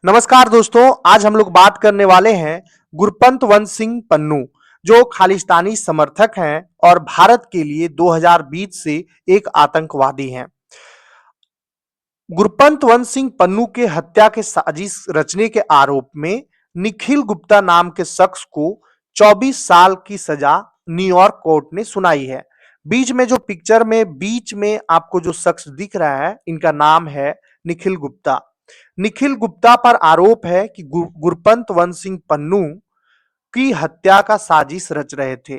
नमस्कार दोस्तों, आज हम लोग बात करने वाले हैं गुरपंत सिंह पन्नू, जो खालिस्तानी समर्थक हैं और भारत के लिए 2020 से एक आतंकवादी हैं। गुरपंत सिंह पन्नू के हत्या के साजिश रचने के आरोप में निखिल गुप्ता नाम के शख्स को 24 साल की सजा न्यूयॉर्क कोर्ट ने सुनाई है। बीच में जो पिक्चर में बीच में आपको जो शख्स दिख रहा है, इनका नाम है निखिल गुप्ता। निखिल गुप्ता पर आरोप है कि गुरपंत सिंह पन्नू की हत्या का साजिश रच रहे थे।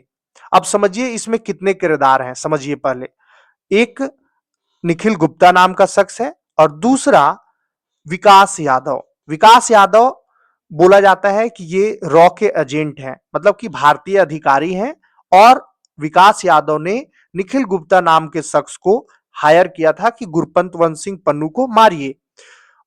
अब समझिए इसमें कितने किरदार हैं, समझिए पहले। एक निखिल गुप्ता नाम का शख्स है और दूसरा विकास यादव। विकास यादव बोला जाता है कि ये रॉ के एजेंट हैं, मतलब कि भारतीय अधिकारी हैं, और विकास यादव ने निखिल गुप्ता नाम के शख्स को हायर किया था कि गुरपंत सिंह पन्नू को मारिए।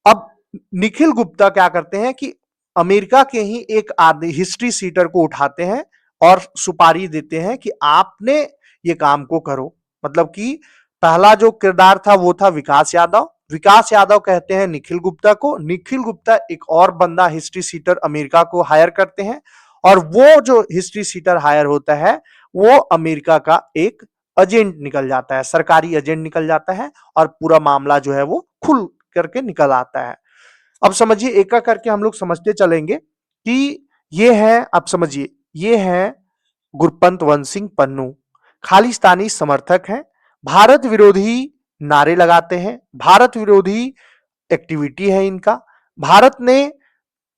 अब निखिल गुप्ता क्या करते हैं कि अमेरिका के ही एक आदमी हिस्ट्री सीटर को उठाते हैं और सुपारी देते हैं कि आपने ये काम को करो। मतलब कि पहला जो किरदार था वो था विकास यादव। विकास यादव कहते हैं निखिल गुप्ता को, निखिल गुप्ता एक और बंदा हिस्ट्री सीटर अमेरिका को हायर करते हैं, और वो जो हिस्ट्री सीटर हायर होता है वो अमेरिका का एक एजेंट निकल जाता है, सरकारी एजेंट निकल जाता है, और पूरा मामला जो है वो खुल करके निकल आता है। अब समझिए एक एक करके हम लोग समझते चलेंगे कि ये है, अब समझिए ये है गुरपंत सिंह पन्नू। खालिस्तानी समर्थक हैं, भारत विरोधी नारे लगाते हैं, भारत विरोधी एक्टिविटी है इनका। भारत ने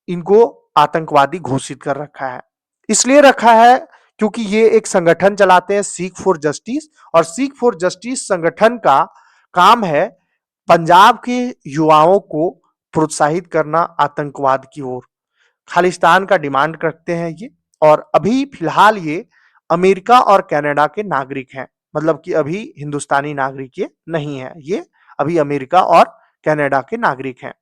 इनको आतंकवादी घोषित कर रखा है। इसलिए रखा है क्योंकि ये एक संगठन चलाते हैं, सीख फॉर जस्टिस, और सीख फॉर जस्टिस संगठन का काम है पंजाब के युवाओं को प्रोत्साहित करना आतंकवाद की ओर। खालिस्तान का डिमांड रखते हैं ये, और अभी फिलहाल ये अमेरिका और कनाडा के नागरिक हैं। मतलब कि अभी हिंदुस्तानी नागरिक ये नहीं है, ये अभी अमेरिका और कनाडा के नागरिक हैं।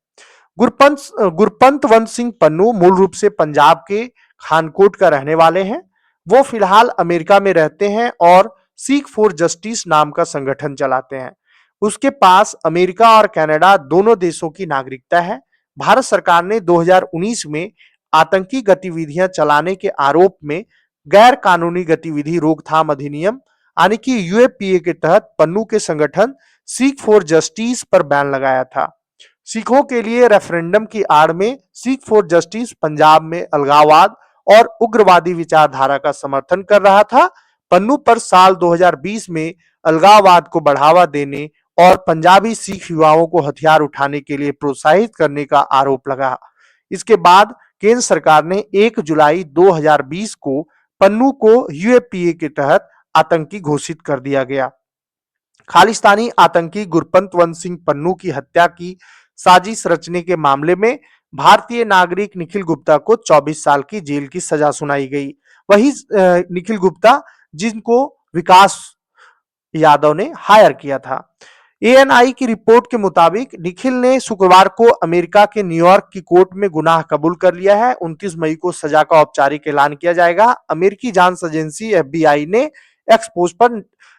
गुरपंत सिंह पन्नू मूल रूप से पंजाब के खानकोट का रहने वाले हैं। वो फिलहाल अमेरिका में रहते हैं और सीख फॉर जस्टिस नाम का संगठन चलाते हैं। उसके पास अमेरिका और कनाडा दोनों देशों की नागरिकता है। भारत सरकार ने 2019 में आतंकी गतिविधियां चलाने के आरोप में गैर कानूनी गतिविधि रोकथाम अधिनियम यानी कि यूएपीए के तहत पन्नू के संगठन सीख फॉर जस्टिस पर बैन लगाया था। सिखों के लिए रेफरेंडम की आड़ में सीख फॉर जस्टिस पंजाब में अलगाववाद और उग्रवादी विचारधारा का समर्थन कर रहा था। पन्नू पर साल 2020 में अलगाववाद को बढ़ावा देने और पंजाबी सिख युवाओं को हथियार उठाने के लिए प्रोत्साहित करने का आरोप लगा। इसके बाद केंद्र सरकार ने 1 जुलाई 2020 को पन्नू को यूएपीए के तहत आतंकी घोषित कर दिया गया। खालिस्तानी आतंकी गुरपंत सिंह पन्नू की हत्या की साजिश रचने के मामले में भारतीय नागरिक निखिल गुप्ता को 24 साल की जेल की सजा सुनाई गई। वही निखिल गुप्ता जिनको विकास यादव ने हायर किया था। एएनआई की रिपोर्ट के मुताबिक निखिल ने शुक्रवार को अमेरिका के न्यूयॉर्क की कोर्ट में गुनाह कबूल कर लिया है। 29 मई को सजा का औपचारिक ऐलान किया जाएगा। अमेरिकी जांच एजेंसी एफबीआई ने एक्स पोस्ट पर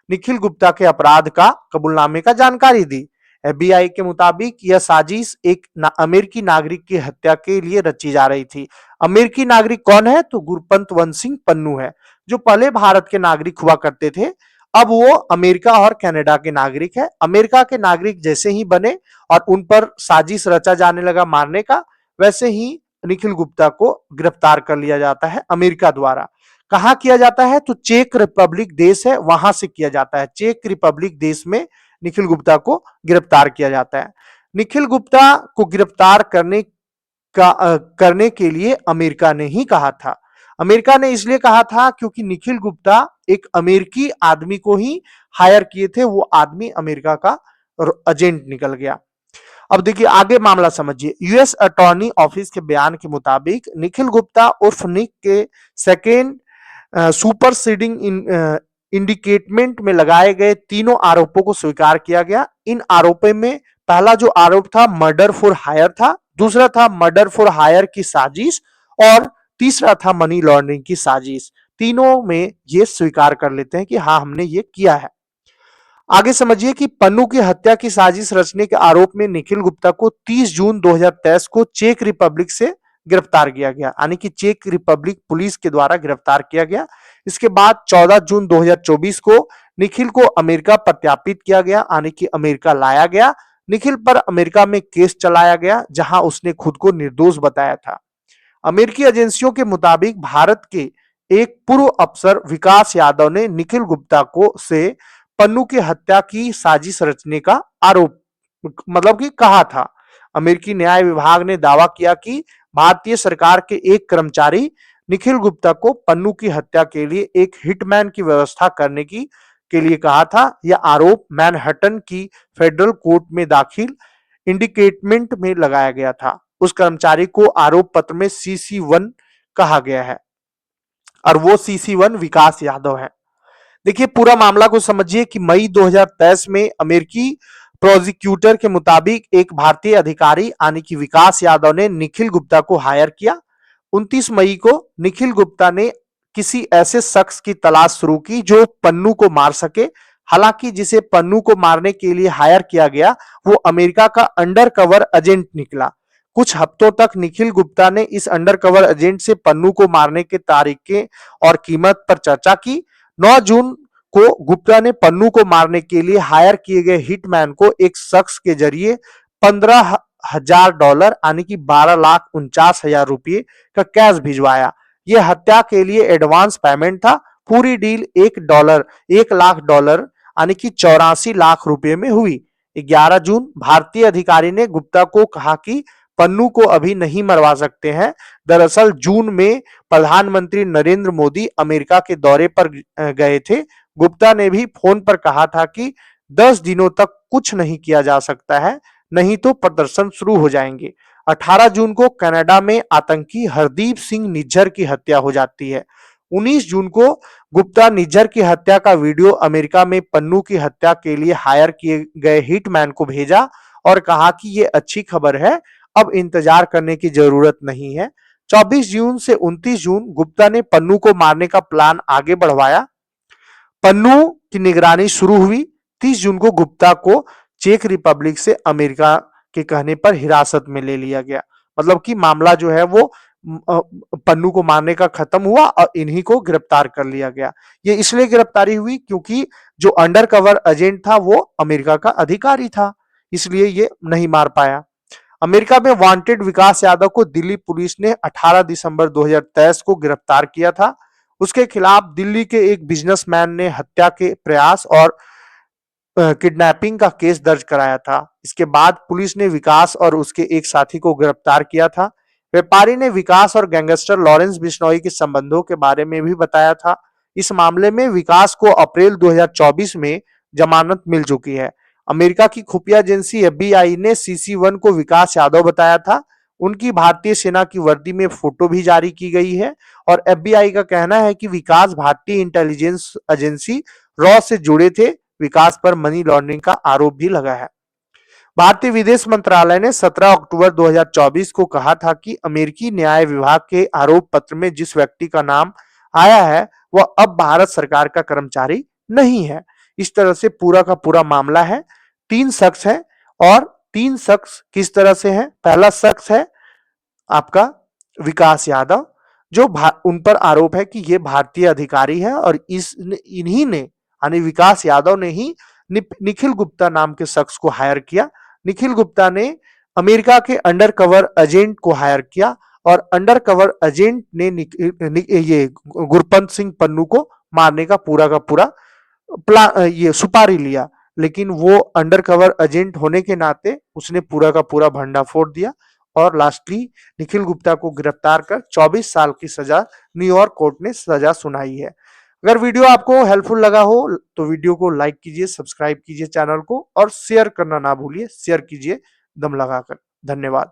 निखिल गुप्ता के अपराध का कबूलनामे का जानकारी दी। एफबीआई के मुताबिक यह साजिश एक अमेरिकी नागरिक की हत्या के लिए रची जा रही थी। अमेरिकी नागरिक कौन है? तो गुरपंत सिंह पन्नू है, जो पहले भारत के नागरिक हुआ करते थे, अब वो अमेरिका और कनाडा के नागरिक है। अमेरिका के नागरिक जैसे ही बने और उन पर साजिश रचा जाने लगा मारने का, वैसे ही निखिल गुप्ता को गिरफ्तार कर लिया जाता है अमेरिका द्वारा। कहां किया जाता है? तो चेक रिपब्लिक देश है, वहां से किया जाता है। चेक रिपब्लिक देश में निखिल गुप्ता को गिरफ्तार किया जाता है। निखिल गुप्ता को गिरफ्तार करने के लिए अमेरिका ने ही कहा था। अमेरिका ने इसलिए कहा था क्योंकि निखिल गुप्ता एक अमेरिकी आदमी को ही हायर किए थे, वो आदमी अमेरिका का एजेंट निकल गया। अब देखिए आगे मामला समझिए। यूएस अटॉर्नी ऑफिस के बयान के मुताबिक निखिल गुप्ता उर्फ निक के सेकेंड सुपरसीडिंग इंडिकेटमेंट में लगाए गए तीनों आरोपों को स्वीकार किया गया। इन आरोपों में पहला जो आरोप था मर्डर फॉर हायर था, दूसरा था मर्डर फॉर हायर की साजिश, और तीसरा था मनी लॉन्ड्रिंग की साजिश। तीनों में ये स्वीकार कर लेते हैं कि हाँ हमने ये किया है। आगे समझिए कि पन्नू की हत्या की साजिश रचने के आरोप में निखिल गुप्ता को 30 जून 2023 को चेक रिपब्लिक से गिरफ्तार किया गया, यानी कि चेक रिपब्लिक पुलिस के द्वारा गिरफ्तार किया गया। इसके बाद 14 जून 2024 को निखिल को अमेरिका प्रत्यार्पित किया गया, यानी कि अमेरिका लाया गया। निखिल पर अमेरिका में केस चलाया गया, जहां उसने खुद को निर्दोष बताया था। अमेरिकी एजेंसियों के मुताबिक भारत के एक पूर्व अफसर विकास यादव ने निखिल गुप्ता को से पन्नू की हत्या की साजिश रचने का आरोप मतलब कि कहा था। अमेरिकी न्याय विभाग ने दावा किया कि भारतीय सरकार के एक कर्मचारी निखिल गुप्ता को पन्नू की हत्या के लिए एक हिटमैन की व्यवस्था करने की के लिए कहा था। यह आरोप मैनहट्टन की फेडरल कोर्ट में दाखिल इंडिकेटमेंट में लगाया गया था। उस कर्मचारी को आरोप पत्र में CC1 कहा गया है और वो CC1 विकास यादव है। देखिए पूरा मामला को समझिए कि मई 2023 में अमेरिकी प्रोसिक्यूटर के मुताबिक एक भारतीय अधिकारी यानी कि विकास यादव ने निखिल गुप्ता को हायर किया। 29 मई को निखिल गुप्ता ने किसी ऐसे शख्स की तलाश शुरू की जो पन्नू को मार सके। हालांकि जिसे पन्नू को मारने के लिए हायर किया गया वो अमेरिका का अंडरकवर एजेंट निकला। कुछ हफ्तों तक निखिल गुप्ता ने इस अंडरकवर एजेंट से पन्नू को मारने के तरीके और कीमत पर चर्चा की। 9 जून को गुप्ता ने पन्नू को मारने के लिए हायर किए गए हिटमैन को एक शख्स के जरिए $15,000 यानी कि 12,49,000 रुपये का कैश भिजवाया। यह हत्या के लिए एडवांस पेमेंट था। पूरी डील $1,00,000 यानी कि 84 लाख रुपए में हुई। 11 जून भारतीय अधिकारी ने गुप्ता को कहा कि पन्नू को अभी नहीं मरवा सकते हैं। दरअसल जून में प्रधानमंत्री नरेंद्र मोदी अमेरिका के दौरे पर गए थे। गुप्ता ने भी फोन पर कहा था कि 10 दिनों तक कुछ नहीं किया जा सकता है, नहीं तो प्रदर्शन शुरू हो जाएंगे। 18 जून को कनाडा में आतंकी हरदीप सिंह निज्जर की हत्या हो जाती है। 19 जून को गुप्ता निज्जर की हत्या का वीडियो अमेरिका में पन्नू की हत्या के लिए हायर किए गए हिटमैन को भेजा और कहा कि ये अच्छी खबर है, अब इंतजार करने की जरूरत नहीं है। 24 जून से 29 जून गुप्ता ने पन्नू को मारने का प्लान आगे बढ़वाया। पन्नू की निगरानी शुरू हुई। 30 जून को गुप्ता को चेक रिपब्लिक से अमेरिका के कहने पर हिरासत में ले लिया गया। मतलब कि मामला जो है वो पन्नू को मारने का खत्म हुआ और इन्हीं को गिरफ्तार कर लिया गया। ये इसलिए गिरफ्तारी हुई क्योंकि जो अंडर कवर एजेंट था वो अमेरिका का अधिकारी था, इसलिए ये नहीं मार पाया। अमेरिका में वांटेड विकास यादव को दिल्ली पुलिस ने 18 दिसंबर 2023 को गिरफ्तार किया था। उसके खिलाफ दिल्ली के एक बिजनेसमैन ने हत्या के प्रयास और किडनैपिंग का केस दर्ज कराया था। इसके बाद पुलिस ने विकास और उसके एक साथी को गिरफ्तार किया था। व्यापारी ने विकास और गैंगस्टर लॉरेंस बिश्नोई के संबंधों के बारे में भी बताया था। इस मामले में विकास को अप्रैल 2024 में जमानत मिल चुकी है। अमेरिका की खुफिया एजेंसी FBI ने CC1 को विकास यादव बताया था। उनकी भारतीय सेना की वर्दी में फोटो भी जारी की गई है और FBI का कहना है कि विकास भारतीय इंटेलिजेंस एजेंसी रॉ से जुड़े थे। विकास पर मनी लॉन्ड्रिंग का आरोप भी लगा है। भारतीय विदेश मंत्रालय ने 17 अक्टूबर 2024 को कहा था कि अमेरिकी न्याय विभाग के आरोप पत्र में जिस व्यक्ति का नाम आया है वह अब भारत सरकार का कर्मचारी नहीं है। इस तरह से पूरा का पूरा मामला है। 3 शख्स हैं और 3 शख्स किस तरह से हैं? पहला शख्स है आपका विकास यादव, जो उन पर आरोप है कि ये भारतीय अधिकारी है और इन्हीं ने यानी विकास यादव ने ही निखिल गुप्ता नाम के शख्स को हायर किया। निखिल गुप्ता ने अमेरिका के अंडर कवर एजेंट को हायर किया और अंडर कवर एजेंट ने ये गुरपंत सिंह पन्नू को मारने का पूरा प्लान ये सुपारी लिया, लेकिन वो अंडर कवर एजेंट होने के नाते उसने पूरा का पूरा भंडाफोड़ दिया और लास्टली निखिल गुप्ता को गिरफ्तार कर 24 साल की सजा न्यूयॉर्क कोर्ट ने सजा सुनाई है। अगर वीडियो आपको हेल्पफुल लगा हो तो वीडियो को लाइक कीजिए, सब्सक्राइब कीजिए चैनल को और शेयर करना ना भूलिए। शेयर कीजिए दम लगाकर। धन्यवाद।